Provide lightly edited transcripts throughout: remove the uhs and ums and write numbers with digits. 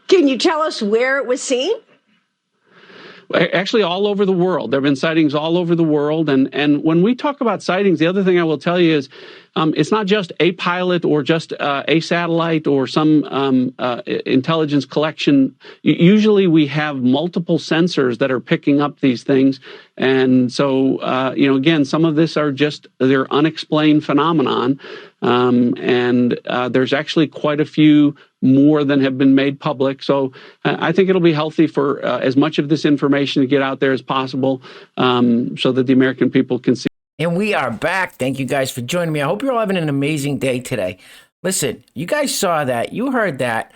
Can you tell us where it was seen? Actually, all over the world. There have been sightings all over the world. And when we talk about sightings, the other thing I will tell you is it's not just a pilot or just a satellite or some intelligence collection. Usually we have multiple sensors that are picking up these things. And so, again, some of this are just their unexplained phenomenon. And there's actually quite a few more than have been made public. So I think it'll be healthy for as much of this information to get out there as possible so that the American people can see. And we are back. Thank you guys for joining me. I hope you're all having an amazing day today. Listen, you guys saw that. You heard that.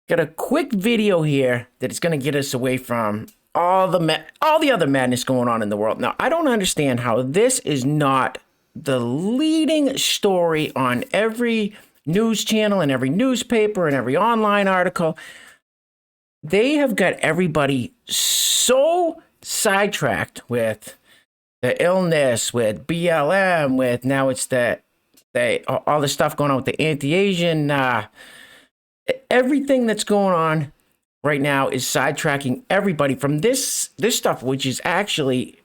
Got a quick video here that is going to get us away from all the other madness going on in the world. Now, I don't understand how this is not the leading story on every news channel and every newspaper and every online article. They have got everybody so sidetracked with the illness, with BLM, with now it's all the stuff going on with the anti-Asian. Everything that's going on right now is sidetracking everybody from this stuff, which is actually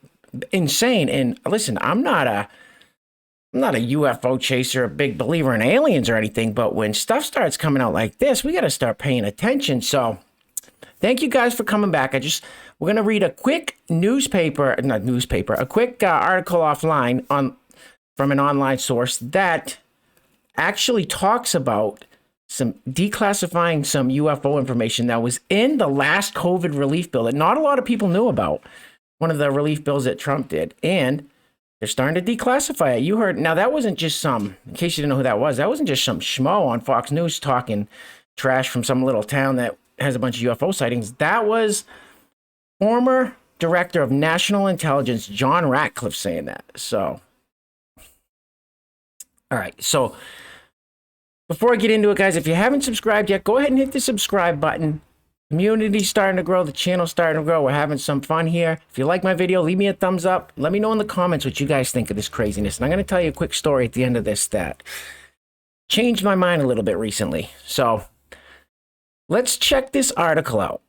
insane. And listen, I'm not a UFO chaser, a big believer in aliens or anything, but when stuff starts coming out like this, we got to start paying attention. So thank you guys for coming back. We're going to read a quick a quick article offline from an online source that actually talks about some declassifying some UFO information that was in the last COVID relief bill that not a lot of people knew about. One of the relief bills that Trump did. And they're starting to declassify it. You heard, now that wasn't just in case you didn't know who that wasn't just some schmo on Fox News talking trash from some little town that has a bunch of UFO sightings. That was former Director of National Intelligence, John Ratcliffe, saying that. So, all right. So, before I get into it, guys, if you haven't subscribed yet, go ahead and hit the subscribe button. Community's starting to grow. The channel's starting to grow. We're having some fun here. If you like my video, leave me a thumbs up. Let me know in the comments what you guys think of this craziness. And I'm going to tell you a quick story at the end of this that changed my mind a little bit recently. So let's check this article out.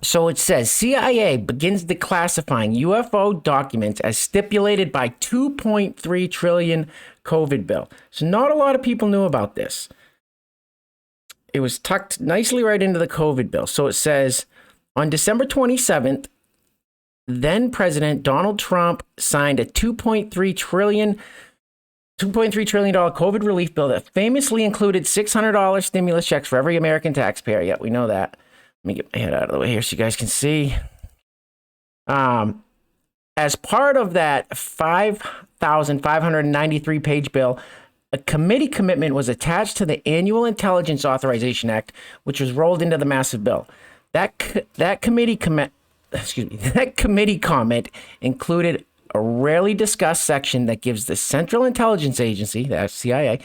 So it says, CIA begins declassifying UFO documents as stipulated by 2.3 trillion COVID bill. So not a lot of people knew about this. It was tucked nicely right into the COVID bill. So it says, on December 27th, then President Donald Trump signed a $2.3 trillion COVID relief bill that famously included $600 stimulus checks for every American taxpayer. Yeah, we know that. Let me get my head out of the way here so you guys can see. As part of that 5,593 page bill, a committee commitment was attached to the Annual Intelligence Authorization Act, which was rolled into the massive bill. That committee comment included a rarely discussed section that gives the Central Intelligence Agency, that's CIA,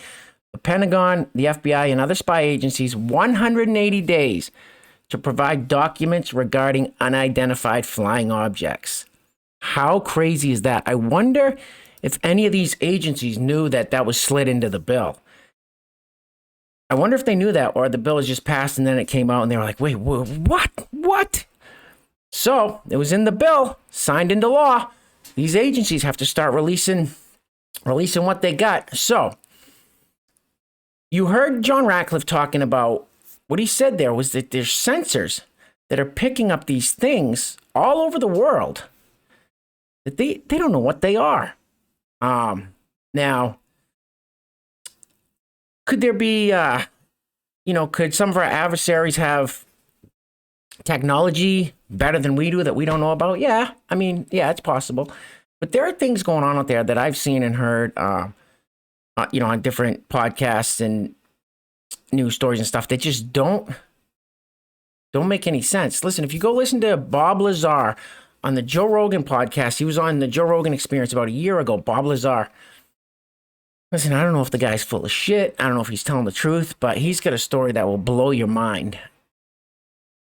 the Pentagon, the FBI, and other spy agencies 180 days to provide documents regarding unidentified flying objects. How crazy is that? I wonder if any of these agencies knew that that was slid into the bill. I wonder if they knew that, or the bill was just passed and then it came out and they were like, wait, what? So it was in the bill, signed into law. These agencies have to start releasing what they got. So you heard John Ratcliffe talking about, what he said there was that there's sensors that are picking up these things all over the world that they don't know what they are. Now, could there be, could some of our adversaries have technology better than we do that we don't know about? Yeah, it's possible. But there are things going on out there that I've seen and heard, on different podcasts and news stories and stuff that just don't make any sense. Listen, if you go listen to Bob Lazar on the Joe Rogan podcast, he was on the Joe Rogan Experience about a year ago, Bob Lazar. Listen, I don't know if the guy's full of shit. I don't know if he's telling the truth, but he's got a story that will blow your mind.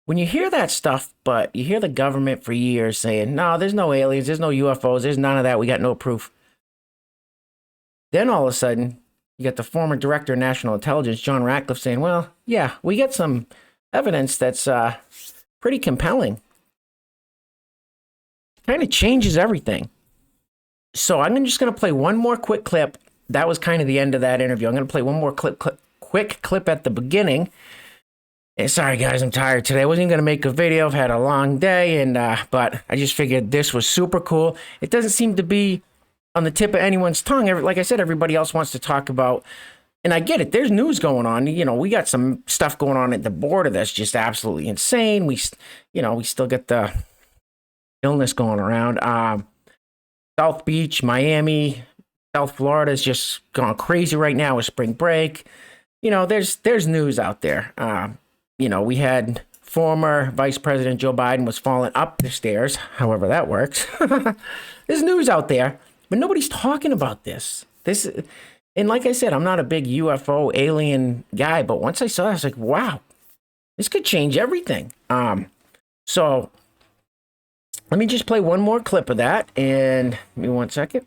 When you hear that stuff, but you hear the government for years saying, no, there's no aliens, there's no UFOs, there's none of that, we got no proof. Then all of a sudden, you got the former director of national intelligence, John Ratcliffe, saying, well, yeah, we get some evidence that's pretty compelling. Kind of changes everything. So I'm just going to play one more quick clip. That was kind of the end of that interview. I'm going to play one more quick clip at the beginning. And sorry, guys, I'm tired today. I wasn't even going to make a video. I've had a long day, but I just figured this was super cool. It doesn't seem to be on the tip of anyone's tongue. Like I said, everybody else wants to talk about, and I get it. There's news going on. You know, we got some stuff going on at the border that's just absolutely insane. We still get the illness going around. South Beach, Miami, South Florida is just gone crazy right now with spring break. You know, there's news out there. We had former Vice President Joe Biden was falling up the stairs, however that works. There's news out there, but nobody's talking about this. And like I said, I'm not a big UFO alien guy, but once I saw it, I was like, wow, this could change everything. So let me just play one more clip of that, and give me 1 second.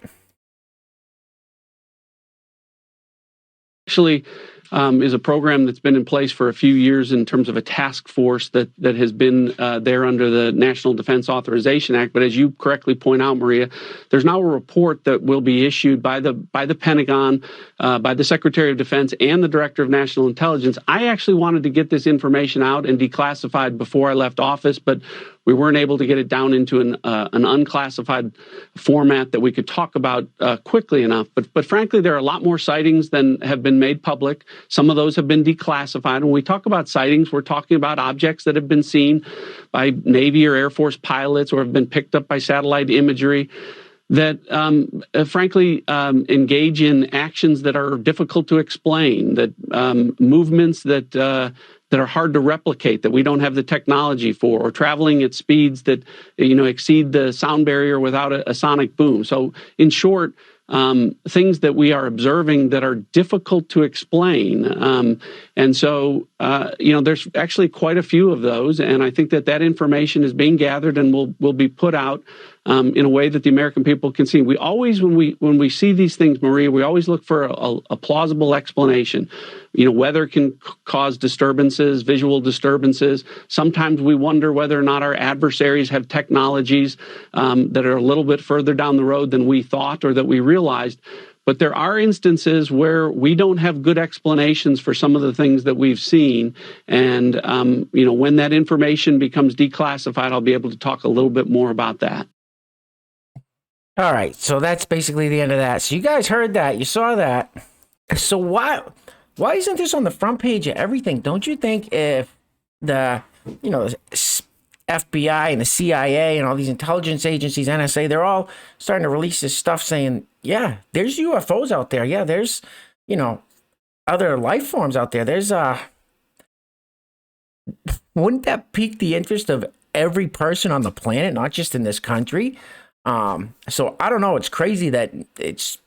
Actually, is a program that's been in place for a few years in terms of a task force that has been there under the National Defense Authorization Act. But as you correctly point out, Maria, there's now a report that will be issued by the Pentagon, by the Secretary of Defense and the Director of National Intelligence. I actually wanted to get this information out and declassified before I left office, but we weren't able to get it down into an unclassified format that we could talk about quickly enough. But frankly, there are a lot more sightings than have been made public. Some of those have been declassified. When we talk about sightings, we're talking about objects that have been seen by Navy or Air Force pilots or have been picked up by satellite imagery that frankly engage in actions that are difficult to explain, that movements that are hard to replicate, that we don't have the technology for, or traveling at speeds that exceed the sound barrier without a sonic boom. So in short, things that we are observing that are difficult to explain. And so, there's actually quite a few of those. And I think that information is being gathered and will be put out in a way that the American people can see. We always, when we see these things, Maria, we always look for a plausible explanation. Weather can cause disturbances, visual disturbances. Sometimes we wonder whether or not our adversaries have technologies that are a little bit further down the road than we thought or that we realized. But there are instances where we don't have good explanations for some of the things that we've seen. And, when that information becomes declassified, I'll be able to talk a little bit more about that. All right. So that's basically the end of that. So you guys heard that. You saw that. So why isn't this on the front page of everything? Don't you think if the FBI and the CIA and all these intelligence agencies, NSA, they're all starting to release this stuff saying, yeah, there's UFOs out there. Yeah, there's, other life forms out there. There's, wouldn't that pique the interest of every person on the planet, not just in this country? So I don't know. It's crazy that it's,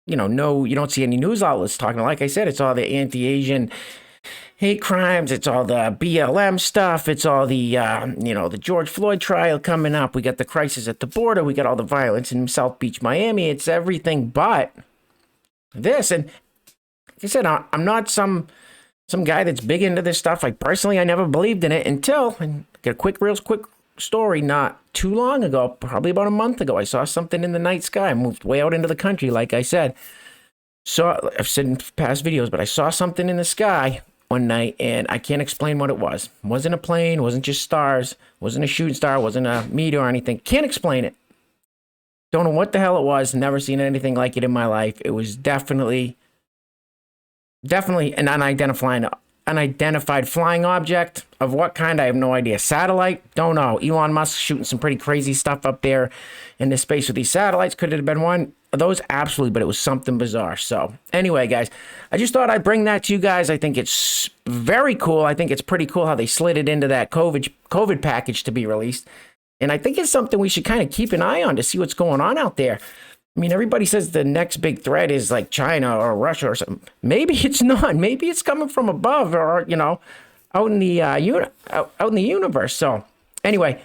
you don't see any news outlets talking. Like I said, it's all the anti-Asian hate crimes. It's all the BLM stuff. It's all the, the George Floyd trial coming up. We got the crisis at the border. We got all the violence in South Beach, Miami. It's everything but this. And like I said, I'm not some guy that's big into this stuff. I never believed in it until, and get a real quick story. Not too long ago, probably about a month ago, I saw something in the night sky. I moved way out into the country, like I said. So I've said in past videos, but I saw something in the sky one night, and I can't explain what it was. It wasn't a plane, wasn't just stars, wasn't a shooting star, wasn't a meteor or anything. Can't explain it. Don't know what the hell it was. Never seen anything like it in my life. It was definitely an unidentified flying object. Of what kind, I have no idea. Satellite, don't know. Elon Musk shooting some pretty crazy stuff up there in this space with these satellites. Could it have been one of those? Absolutely, but it was something bizarre. So anyway, guys, I just thought I'd bring that to you guys. I think it's very cool. I think it's pretty cool how they slid it into that COVID package to be released. And I think it's something we should kind of keep an eye on to see what's going on out there. I mean, everybody says the next big threat is like China or Russia or something. Maybe it's not. Maybe it's coming from above or, out in the universe. So anyway,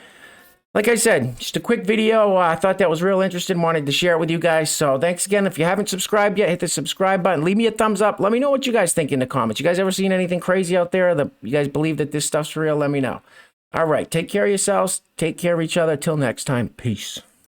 Like I said, just a quick video. I thought that was real interesting. Wanted to share it with you guys. So thanks again. If you haven't subscribed yet, hit the subscribe button. Leave me a thumbs up. Let me know what you guys think in the comments. You guys ever seen anything crazy out there? You guys believe that this stuff's real? Let me know. All right. Take care of yourselves. Take care of each other. Till next time. Peace.